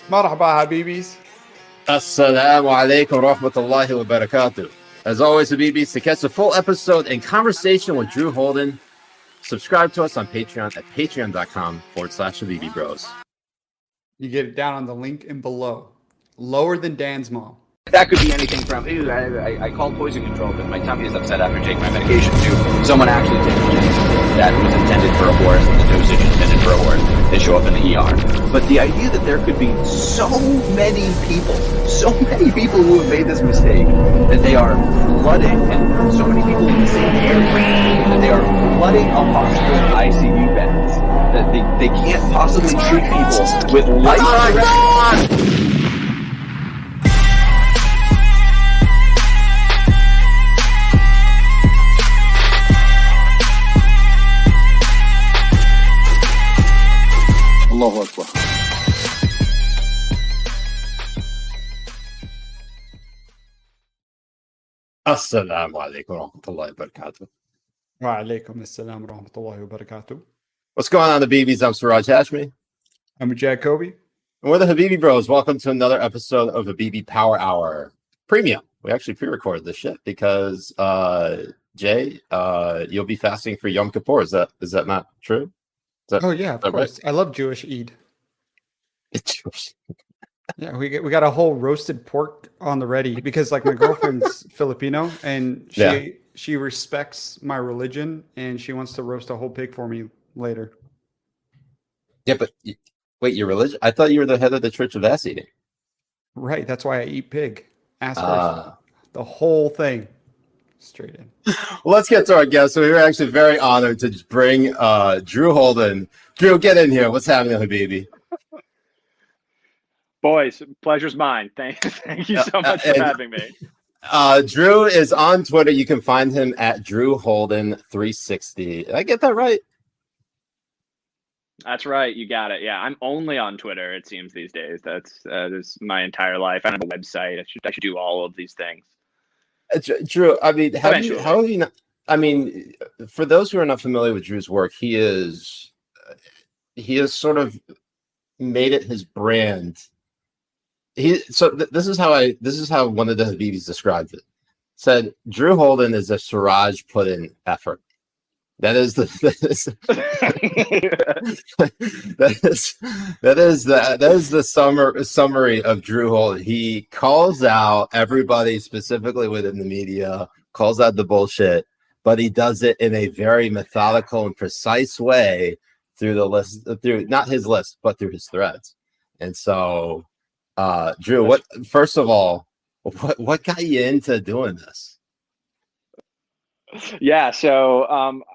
مرحبا حبيبيs. Assalamu alaikum rahmatullahi wa barakatuh. As always, Habibis, to catch the full episode and conversation with Drew Holden, subscribe to us on Patreon at patreon.com/Habibi Bros. You get it down on the link in below. Lower than Dan's mom. That could be anything from, I called poison control because my tummy is upset after taking my medication, to someone actually taking a medicine that was intended for a horse and the dosage intended for a horse. They show up in the ER. But the idea that there could be so many people who have made this mistake, that they are flooding, and so many people in the same area, that they are flooding a hospital ICU beds, that they can't possibly treat people with life-threatening. Allahu Akbar. Assalamu alaikum rahmatullahi wa barakatuh. Wa alaikum assalam rahmatullahi wa barakatuh. What's going on, Habibis? I'm Siraj Hashmi. I'm Jacoby. And we're the Habibi Bros. Welcome to another episode of Habibi Power Hour Premium. We actually pre-recorded this shit because, Jay, you'll be fasting for Yom Kippur. Is that not true? Oh yeah, of course. Right? I love Jewish Eid. It's Jewish. Yeah, we got a whole roasted pork on the ready because like my girlfriend's Filipino and she respects my religion and she wants to roast a whole pig for me later. Yeah, but wait, your religion? I thought you were the head of the Church of Ass Eating. Right, that's why I eat pig. Ass first. The whole thing. Straight in. Well, let's get to our guest. So we were actually very honored to bring Drew Holden. Drew, get in here. What's happening, Habibi? Boys, pleasure's mine. Thank you so much for having me. Drew is on Twitter. You can find him at Drew Holden 360. Did I get that right? That's right. You got it. Yeah, I'm only on Twitter, it seems, these days. That's my entire life. I don't have a website. I should do all of these things. Drew, I mean, how have you not? I mean, for those who are not familiar with Drew's work, he has sort of made it his brand. This is how one of the Habibis described it. Said Drew Holden is a Siraj put-in effort. That is the summary of Drew Holden. He calls out everybody, specifically within the media, calls out the bullshit, but he does it in a very methodical and precise way through not his list, but through his threads. And so, Drew, first of all, what got you into doing this? Yeah, so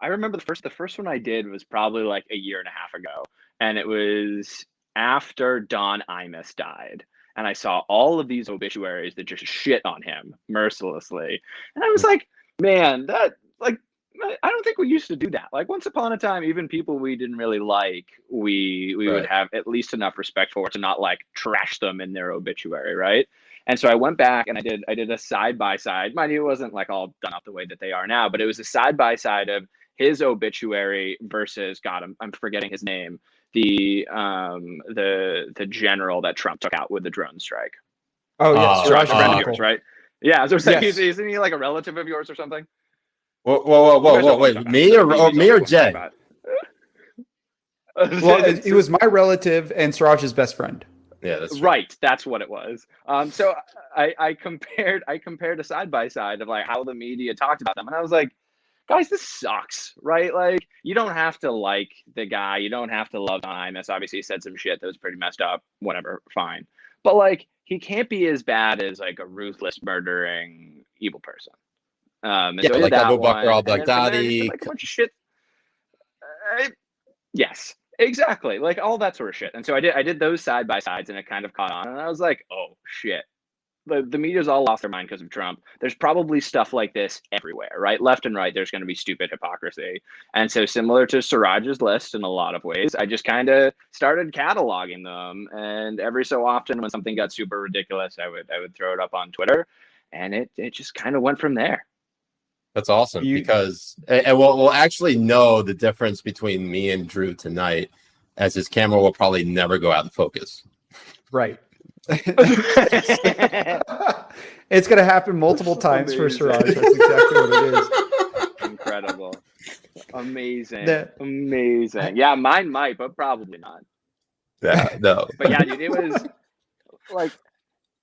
I remember the first one I did was probably like a year and a half ago, and it was after Don Imus died, and I saw all of these obituaries that just shit on him mercilessly, and I was like, man, that like I don't think we used to do that. Like once upon a time, even people we didn't really like, we would have at least enough respect for to not like trash them in their obituary, right? And so I went back and I did a side-by-side. Mind you, it wasn't like all done up the way that they are now, but it was a side-by-side of his obituary versus, God, I'm forgetting his name, the general that Trump took out with the drone strike. Oh yeah, Siraj, a friend of yours, right? Yeah, I was saying, isn't he like a relative of yours or something? Whoa, wait, me or Jay? Well, he was my relative and Siraj's best friend. Yeah, that's right. That's what it was. So I compared a side by side of like how the media talked about them, and I was like, guys, this sucks, right? Like you don't have to like the guy, you don't have to love Imus. Obviously, he said some shit that was pretty messed up. Whatever, fine. But like he can't be as bad as like a ruthless murdering evil person. And so like Abu Bakr al-Baghdadi, like a bunch of shit. Yes. Exactly, like all that sort of shit. And so I did those side by sides, and it kind of caught on. And I was like, oh shit, the media's all lost their mind because of Trump. There's probably stuff like this everywhere, right? Left and right, there's going to be stupid hypocrisy. And so similar to Siraj's list in a lot of ways, I just kind of started cataloging them. And every so often, when something got super ridiculous, I would throw it up on Twitter, and it just kind of went from there. That's awesome because and we'll actually know the difference between me and Drew tonight, as his camera will probably never go out of focus. Right. It's going to happen multiple times for Siraj. That's exactly what it is. Incredible. Amazing. That- Amazing. Yeah, mine might, but probably not. Yeah, no. But yeah, dude, it was like,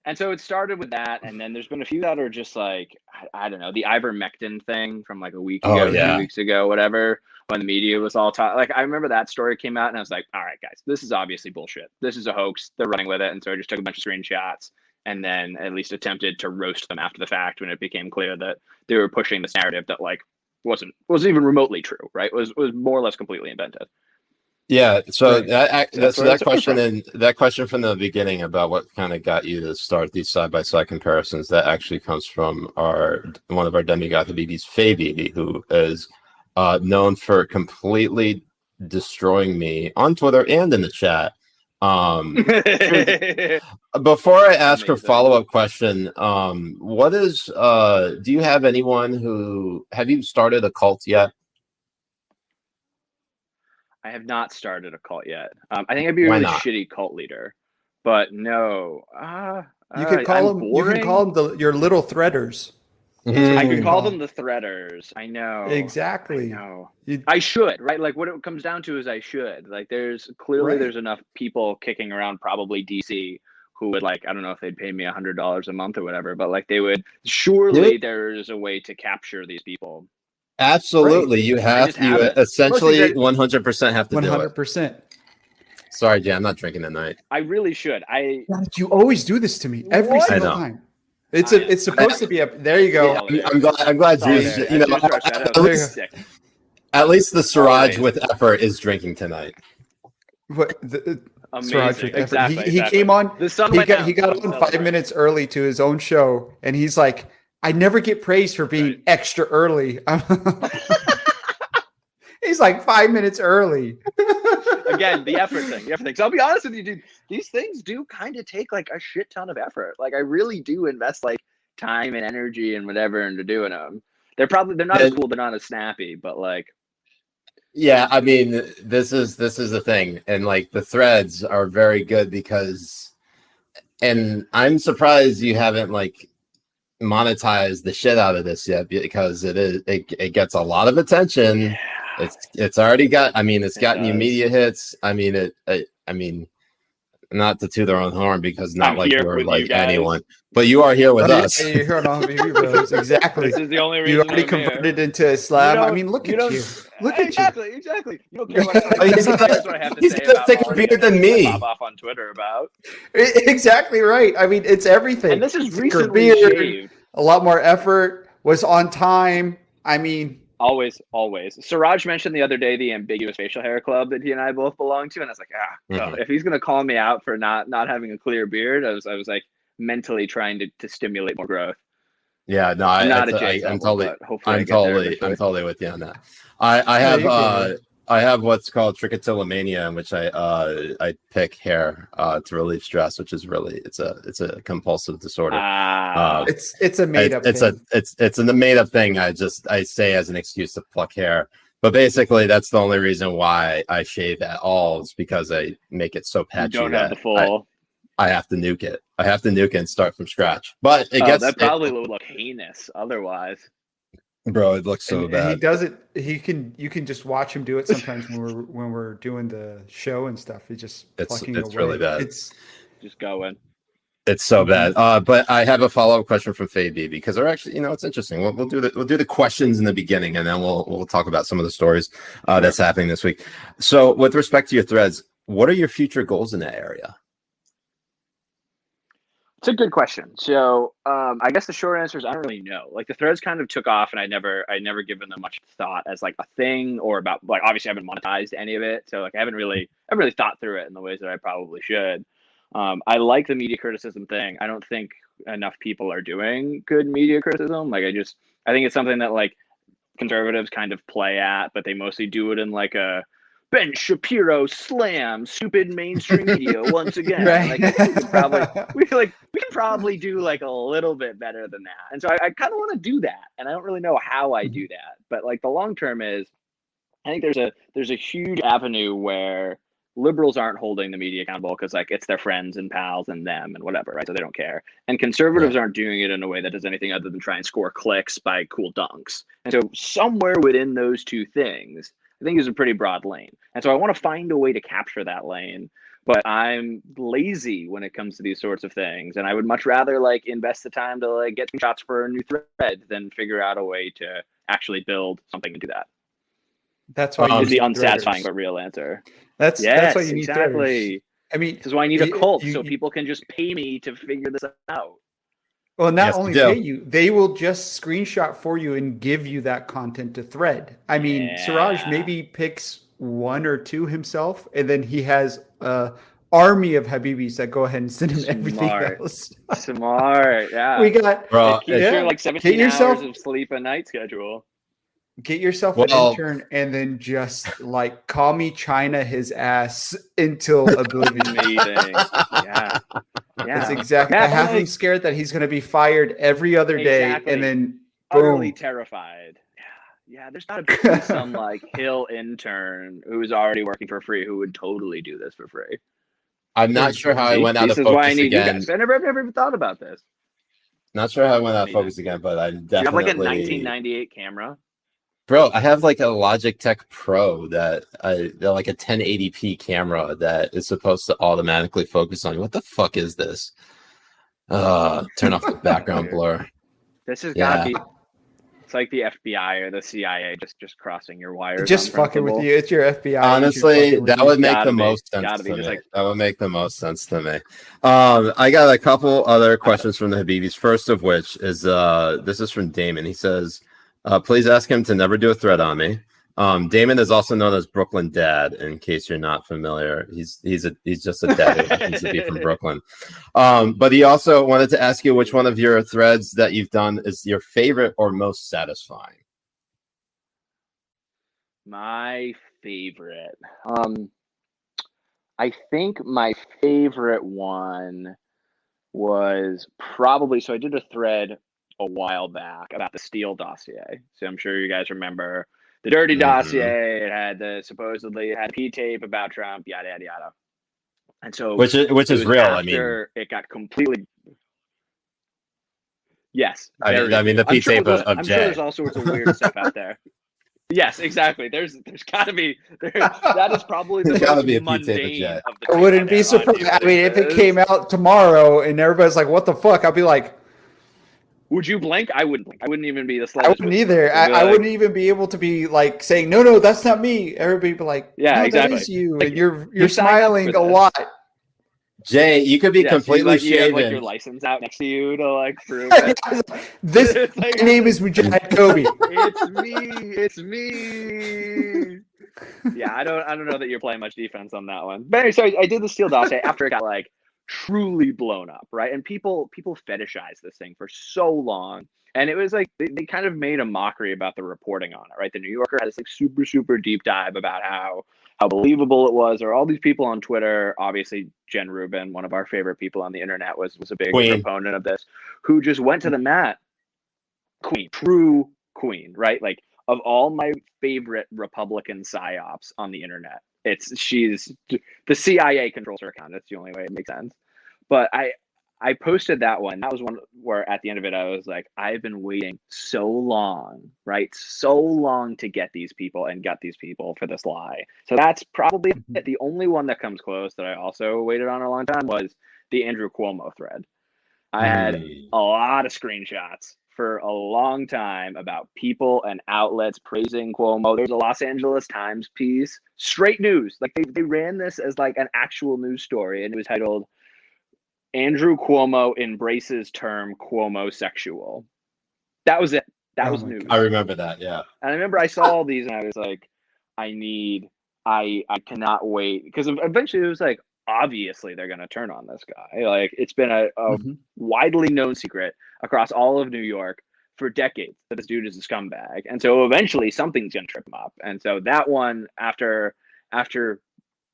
and so it started with that, and then there's been a few that are just like, I don't know, the ivermectin thing from like a week ago, 2 weeks ago, whatever, when the media was all like, I remember that story came out, and I was like, all right, guys, this is obviously bullshit. This is a hoax. They're running with it, and so I just took a bunch of screenshots, and then at least attempted to roast them after the fact when it became clear that they were pushing this narrative that like wasn't even remotely true, right? Was more or less completely invented. Yeah, so Right. that question and that question from the beginning about what kind of got you to start these side by side comparisons, that actually comes from one of our demigod Habibis, Fabi, who is known for completely destroying me on Twitter and in the chat. Before I ask her follow-up question, what is do you have anyone have you started a cult yet? I have not started a cult yet. I think I'd be a really shitty cult leader, but no. You can call them. You can call them your little threaders. I could call them the threaders. I know. Exactly. I know. I should, right? Like what it comes down to is I should. Like there's enough people kicking around probably DC who would like, I don't know if they'd pay me $100 a month or whatever, but like they would surely there's a way to capture these people. Absolutely. Right. You essentially 100% have to 100%. Sorry, Jay, I'm not drinking tonight. I really should. You always do this to me every single time. It's supposed to be there you go. Yeah, I'm glad Drew's, at least the Siraj with effort is drinking tonight. What Siraj with effort. Exactly, he came on. He got on 5 right. minutes early to his own show, and he's like, I never get praised for being extra early. He's like 5 minutes early. Again, the effort thing. So I'll be honest with you, dude. These things do kind of take like a shit ton of effort. Like I really do invest like time and energy and whatever into doing them. They're not as cool. They're not as snappy, but like. Yeah, I mean, this is the thing, and like the threads are very good because, and I'm surprised you haven't like monetized the shit out of this yet, because it gets a lot of attention. Yeah. It's already got, I mean, it's gotten you media hits. I mean, I mean, not to toot their own horn, because not like we're like anyone, but you are here with us. You're here on All Baby Bros. Exactly. This is the only reason you already converted into Islam. I mean, look at you. Look at you. Exactly. You don't care about He's gonna take a beer than me. Pop off on Twitter about. Exactly right. I mean, it's everything. And this is recently shaved. A lot more effort, was on time. I mean, always. Siraj mentioned the other day the ambiguous facial hair club that he and I both belong to, and I was like, well, if he's gonna call me out for not having a clear beard, I was like mentally trying to stimulate more growth. Yeah, no, I'm totally with you on that. I have what's called trichotillomania, in which I pick hair to relieve stress, which is really it's a compulsive disorder. It's a made up. It's a made up thing. I say as an excuse to pluck hair, but basically that's the only reason why I shave at all, is because I make it so patchy. You don't have the full. I have to nuke it. I have to nuke it and start from scratch. But that probably would look heinous otherwise. Bro, it looks so bad. He does it. You can just watch him do it sometimes when we're doing the show and stuff. It's really bad. It's just going. It's so bad. But I have a follow-up question from Fabi, because they're actually, it's interesting. We'll do the questions in the beginning, and then we'll talk about some of the stories that's happening this week. So, with respect to your threads, what are your future goals in that area? It's a good question. So I guess the short answer is I don't really know. Like the threads kind of took off, and I never given them much thought as like a thing, or about like, obviously I haven't monetized any of it, so like I haven't really thought through it in the ways that I probably should. I like the media criticism thing. I don't think enough people are doing good media criticism. Like I think it's something that like conservatives kind of play at, but they mostly do it in like a Ben Shapiro slam stupid mainstream media once again. Right. Like, I think we can probably do like a little bit better than that. And so I kind of want to do that, and I don't really know how I do that. But like the long term is, I think there's a huge avenue where liberals aren't holding the media accountable because like it's their friends and pals and them and whatever, right? So they don't care. And conservatives aren't doing it in a way that does anything other than try and score clicks by cool dunks. And so somewhere within those two things, I think is a pretty broad lane. And so I want to find a way to capture that lane, but I'm lazy when it comes to these sorts of things. And I would much rather like invest the time to like get some shots for a new thread than figure out a way to actually build something to do that. That's why is the unsatisfying but real answer. That's why you need exactly. I mean, this is why I need a cult so people can just pay me to figure this out. Well, not only pay you, they will just screenshot for you and give you that content to thread. I mean, Siraj maybe picks 1 or 2 himself, and then he has a army of Habibis that go ahead and send him everything else. Smart, yeah. We got like 17 hours of sleep a night schedule. Get yourself an intern and then just like call me China his ass until oblivion. Amazing. Yeah. That's exactly. I have him scared that he's going to be fired every other day, and then utterly terrified. Yeah. There's got to be some like Hill intern who's already working for free who would totally do this for free. I'm not sure how I went out of focus again. This is why I need you guys. I never even thought about this. Not sure how I went out of focus again, but I'm definitely. You have like a 1998 camera. Bro, I have like a Logitech Pro they're like a 1080p camera that is supposed to automatically focus on you. What the fuck is this? Turn off the background blur. This has got to be. It's like the FBI or the CIA just crossing your wires. Just fucking with you. It's your FBI. Honestly, that would make the most sense to me. That would make the most sense to me. I got a couple other questions from the Habibis. First of which is this is from Damon. He says, please ask him to never do a thread on me. Damon is also known as Brooklyn Dad, in case you're not familiar. He's just a dad who happens to be from Brooklyn. But he also wanted to ask you which one of your threads that you've done is your favorite or most satisfying. My favorite. I think my favorite one was probably, so I did a thread a while back about the Steele dossier. So I'm sure you guys remember the dirty dossier. It had supposedly it had P-tape about Trump, yada yada yada. And so which is real. I mean, it got completely. Yes, I mean the P-tape of Jay. I'm sure there's all sorts of weird stuff out there. Yes, exactly. There's got to be that is probably the most mundane of the. I wouldn't be surprised. I mean, if it came out tomorrow and everybody's like, "What the fuck?" I'll be like. Would you blink? I wouldn't blink. I wouldn't even be the slightest. I wouldn't either. I wouldn't even be able to be like saying, no, that's not me. Everybody be like, yeah, no, exactly. That is you. Like, and you're smiling a lot. Jay, you could be completely shaven. You have, like, your license out next to you to like prove this. My name is Mujahid Kobe. It's me. Yeah, I don't know that you're playing much defense on that one. But anyway, so I did the Steele dossier after it got like truly blown up, right? And people fetishize this thing for so long, and it was like they kind of made a mockery about the reporting on it, right? The New Yorker had this like super deep dive about how believable it was. Or all these people on Twitter, obviously Jen Rubin, one of our favorite people on the internet, was a big proponent of this, who just went to the mat. True queen, right? Like, of all my favorite Republican psyops on the internet, she's the CIA controls her account. That's the only way it makes sense. But I posted that one. That was one where at the end of it, I was like, I've been waiting so long, right? So long to get these people and gut these people for this lie. So that's probably it. The only one that comes close that I also waited on a long time was the Andrew Cuomo thread. I had a lot of screenshots for a long time about people and outlets praising Cuomo. There's a Los Angeles Times piece, straight news. Like they ran this as like an actual news story, and it was titled Andrew Cuomo embraces term Cuomo-sexual. That was it. That was news. I remember that, yeah. And I remember I saw all these and I was like, I cannot wait. Because eventually it was like, obviously they're going to turn on this guy. Like, it's been a widely known secret across all of New York for decades that this dude is a scumbag. And so eventually something's going to trip him up. And so that one, after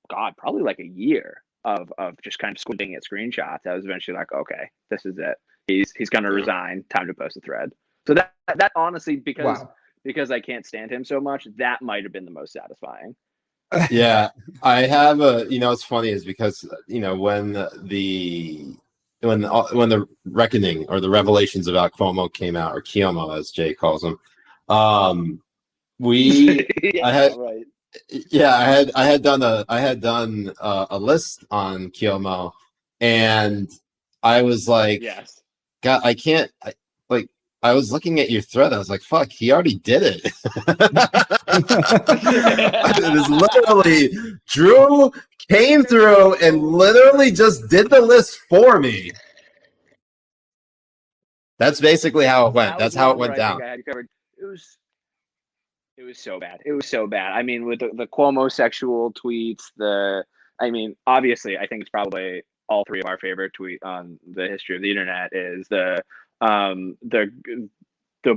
God, probably like a year of just kind of squinting at screenshots, I was eventually like, okay, this is it. He's going to resign. Time to post a thread. So that honestly, because I can't stand him so much, that might have been the most satisfying. Yeah, I have a. It's funny is because when the reckoning or the revelations about Cuomo came out, or Cuomo as Jay calls him, we Yeah, I had right. yeah I had done a list on Cuomo, and I was like, Yes. God, I can't. I was looking at your thread. I was like, fuck, he already did it. It is literally Drew came through and literally just did the list for me. That's basically how it went. That was That's how it one where went I think down. I had covered. It was so bad. It was so bad. I mean, with the Cuomo sexual tweets, obviously, I think it's probably all three of our favorite tweet on the history of the internet is the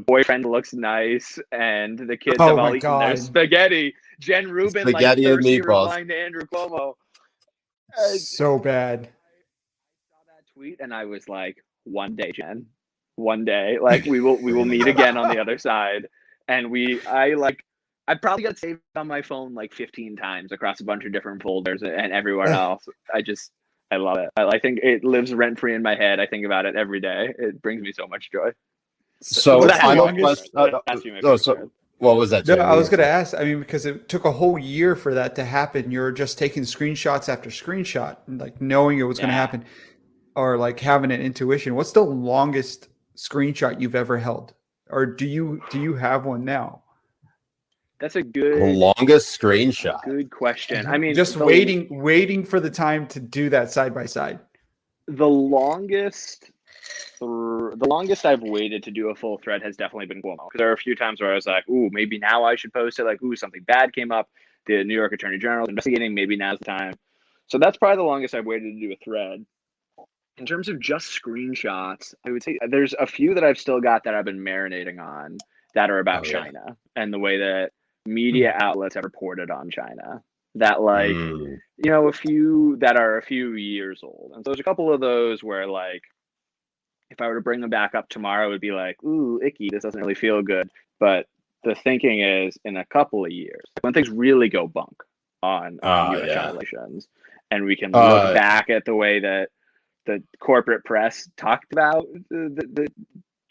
boyfriend looks nice and the kids have Oh all my eaten their god. spaghetti. Jen Rubin like Spaghetti and thirsty meatballs. replying to Andrew Cuomo. So bad. I saw that tweet and I was like, one day, Jen, one day, like we will meet again on the other side. And I probably got saved on my phone like 15 times across a bunch of different folders and everywhere else. I love it. I think it lives rent free in my head. I think about it every day. It brings me so much joy. So What's the final longest? question. So what was that? No, Jay? I was going to ask. I mean, because it took a whole year for that to happen. You're just taking screenshots after screenshot, like knowing it was going to happen, or like having an intuition. What's the longest screenshot you've ever held, or do you have one now? That's a good longest screenshot. Good question. I mean, just waiting for the time to do that side by side. The longest I've waited to do a full thread has definitely been Cuomo, because there are a few times where I was like, ooh, maybe now I should post it. Like, ooh, something bad came up. The New York Attorney General is investigating. Maybe now's the time. So that's probably the longest I've waited to do a thread. In terms of just screenshots, I would say there's a few that I've still got that I've been marinating on that are about China and the way that media outlets have reported on China. That a few that are a few years old. And so there's a couple of those where like, if I were to bring them back up tomorrow, it would be like, ooh, icky, this doesn't really feel good. But the thinking is in a couple of years, when things really go bunk on U.S. relations, and we can look back at the way that the corporate press talked about the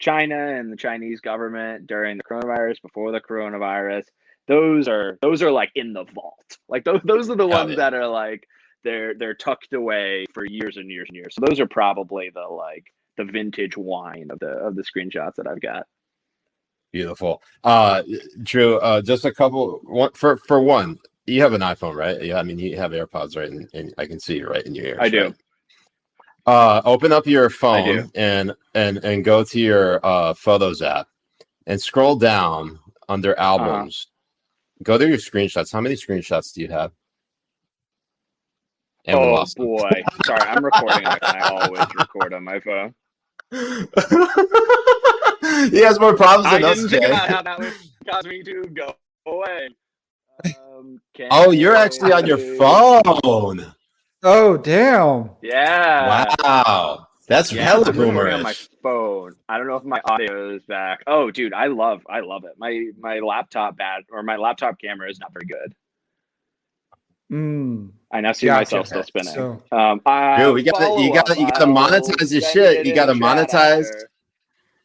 China and the Chinese government during the coronavirus, before the coronavirus, those are like in the vault. Like those are the ones that are like they're tucked away for years and years and years. So those are probably the vintage wine of the screenshots that I've got. Beautiful. Drew, just a couple for one, you have an iPhone, right? Yeah, I mean you have AirPods, right? And I can see you right in your ears. I do. Right? Open up your phone and go to your Photos app and scroll down under albums. Go to your screenshots. How many screenshots do you have? And oh boy. Sorry, I'm recording on my phone. I always record on my phone. He has more problems than us. I didn't think about how that would cause me to go away. You're actually on your phone. Oh damn! Yeah. Wow, that's hella boomerish. On my phone. I don't know if my audio is back. Oh, dude, I love it. My laptop my laptop camera is not very good. I now see myself still spinning. So, dude, you gotta monetize your shit. You gotta monetize.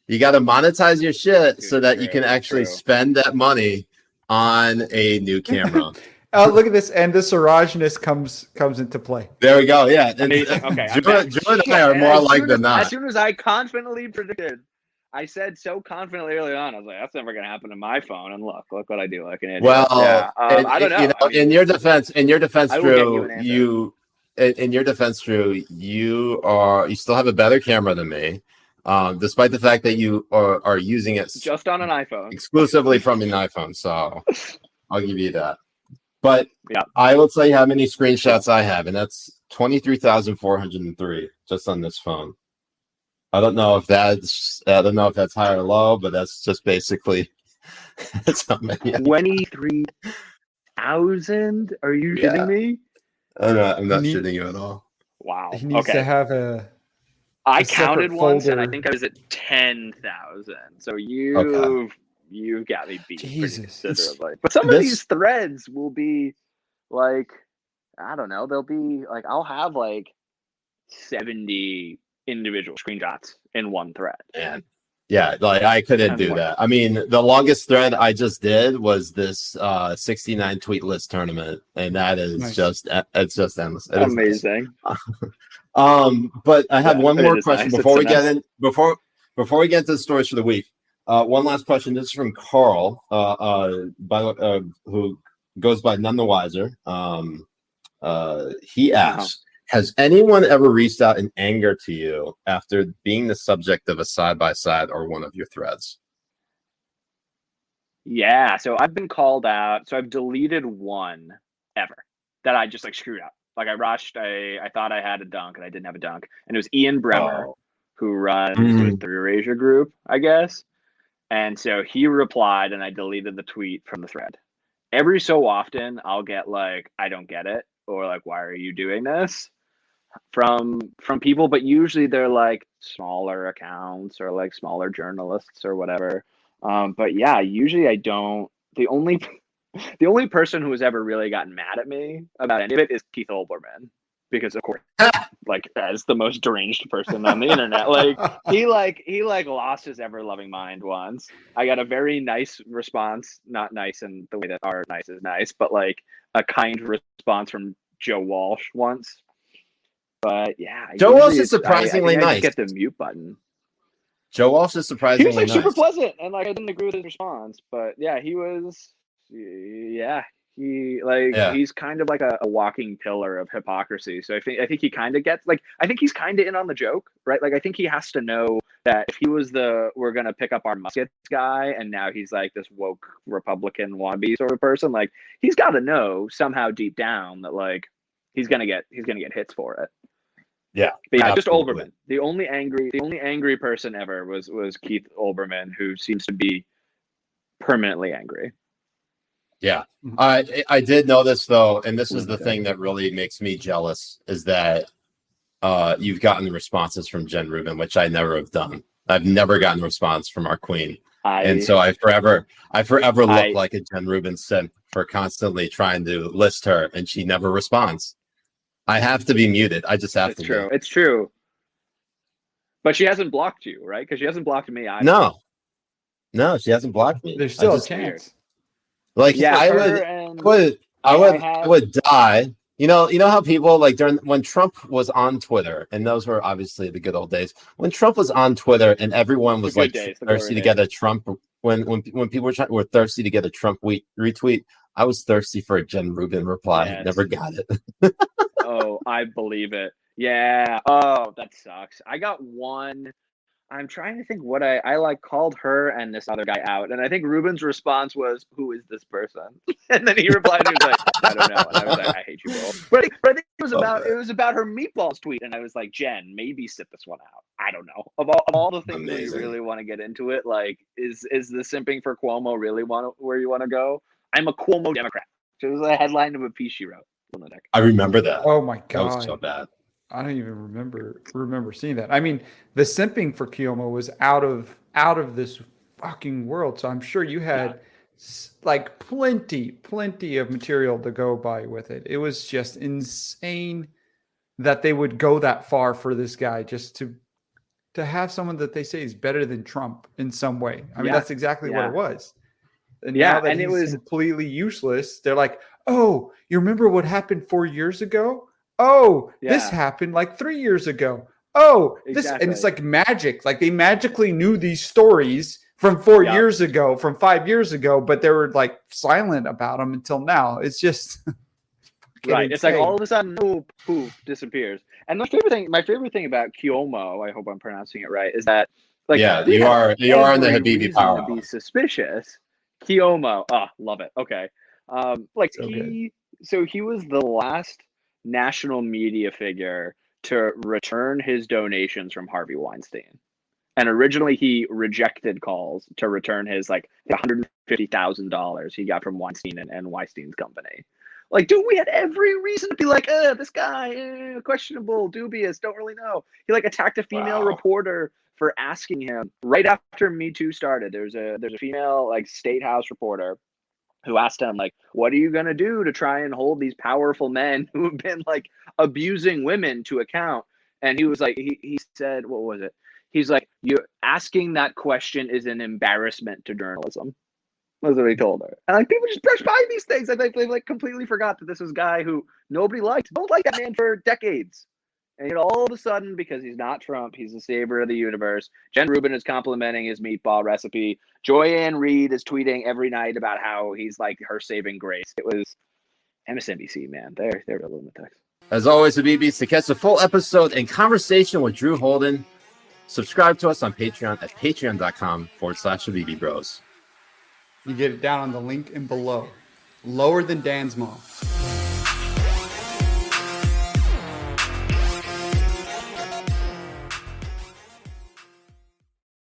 You gotta monetize your shit so that you can actually spend that money on a new camera. Look at this, and the Sirageness comes into play. There we go. Yeah. Amazing. Okay. Drew and I are more alike than not. As soon as I confidently predicted, I said so confidently early on, I was like, "That's never going to happen to my phone." And look what I do, like an idiot. Well, I don't know. In your defense, Drew, you still have a better camera than me, despite the fact that you are using it just on an iPhone, exclusively from an iPhone. So I'll give you that. But I will tell you how many screenshots I have, and that's 23,403 just on this phone. I don't know if that's high or low, but that's just basically that's how many. 23,000? Are you kidding me? I'm not shitting you at all. Wow. He needs to have I counted once, and I think I was at 10,000. So you've got me beat pretty considerably. But some of these threads will be like, I don't know, there'll be like, I'll have like 70 individual screenshots in one thread. And yeah, like I couldn't And do like, that. I mean, the longest thread I just did was this 69 tweet list tournament, and that is Nice. it's just endless. It is amazing. nice. But I have one more question before we get in before we get into the stories for the week. One last question. This is from Carl, who goes by None the Wiser. He asks, has anyone ever reached out in anger to you after being the subject of a side-by-side or one of your threads? Yeah, so I've been called out. So I've deleted one ever that I just like screwed up. Like I rushed, I thought I had a dunk and I didn't have a dunk. And it was Ian Bremer, who runs the Erasure group, I guess. And so he replied and I deleted the tweet from the thread. Every so often I'll get like, I don't get it, or like, why are you doing this? From people, but usually they're like smaller accounts or like smaller journalists or whatever. But yeah, usually I don't. The only person who has ever really gotten mad at me about any of it is Keith Olbermann, because of course, like as the most deranged person on the internet, like he lost his ever loving mind once. I got a very nice response, not nice in the way that our nice is nice, but like a kind response from Joe Walsh once. But yeah, Joe Walsh is surprisingly nice. I get the mute button. Joe Walsh is surprisingly nice. He was like nice. super pleasant, and like I didn't agree with his response, but yeah, he was. Yeah, he's kind of like a walking pillar of hypocrisy. So I think he kind of gets like I think he's kind of in on the joke, right? Like I think he has to know that if he was we're gonna pick up our muskets guy, and now he's like this woke Republican wannabe sort of person. Like he's got to know somehow deep down that like he's gonna get hits for it. Yeah, but yeah, just Olbermann. The only angry person ever was Keith Olbermann, who seems to be permanently angry. Yeah, I did know this though, and this is the thing that really makes me jealous is that you've gotten the responses from Jen Rubin, which I never have done. I've never gotten a response from our queen, and so I forever look like a Jen Rubin simp for constantly trying to list her, and she never responds. I have to be muted. I just have to. True. It's true. But she hasn't blocked you, right? Because she hasn't blocked me either. No, she hasn't blocked me. There's still a chance. Like yeah, I would die. You know how people like when Trump was on Twitter, and those were obviously the good old days. When Trump was on Twitter, and everyone was like thirsty to get a Trump. When people were thirsty to get a Trump retweet, I was thirsty for a Jen Rubin reply. Yes. Never got it. Oh, I believe it. Yeah. Oh, that sucks. I got one. I'm trying to think what I like called her and this other guy out. And I think Rubin's response was, who is this person? And then he replied, he was like, I don't know. And I was like, I hate you both. But I think it was about her meatballs tweet. And I was like, Jen, maybe sit this one out. I don't know. Of all the things that you really want to get into it, like, is the simping for Cuomo really where you want to go? I'm a Cuomo Democrat. So it was a headline of a piece she wrote. I remember that. Oh my God. That was so bad. I don't even remember seeing that. I mean, the simping for Cuomo was out of this fucking world. So I'm sure you had like plenty of material to go by with it. It was just insane that they would go that far for this guy just to have someone that they say is better than Trump in some way. I mean, that's exactly what it was. And now that it was completely useless, they're like, oh, you remember what happened 4 years ago? Oh, this happened like 3 years ago. Oh, this, and it's like magic. Like they magically knew these stories from 4 years ago, from 5 years ago, but they were like silent about them until now. It's just right. It's like all of a sudden, poof, disappears. And my favorite thing about Cuomo, I hope I'm pronouncing it right, is that like you are in the Habibi power. To be suspicious. Cuomo, love it. Okay, he was the last national media figure to return his donations from Harvey Weinstein. And originally he rejected calls to return his like $150,000 he got from Weinstein and Weinstein's company. Like, dude, we had every reason to be like, this guy, questionable, dubious, don't really know. He like attacked a female reporter for asking him right after Me Too started. There's a female like State House reporter who asked him, like, what are you going to do to try and hold these powerful men who have been like abusing women to account? And he was like, he said, what was it? He's like, you're asking that question is an embarrassment to journalism. That's what he told her. And like people just brush by these things. I think they like completely forgot that this was a guy who nobody liked. Don't like that man for decades. And all of a sudden, because he's not Trump, he's the savior of the universe. Jen Rubin is complimenting his meatball recipe. Joy-Ann Reid is tweeting every night about how he's like her saving grace. It was MSNBC, man. They're the lunatics. As always, the BBs, to catch the full episode and conversation with Drew Holden, subscribe to us on Patreon at patreon.com/the BB Bros. You get it down on the link in below. Lower than Dan's mom.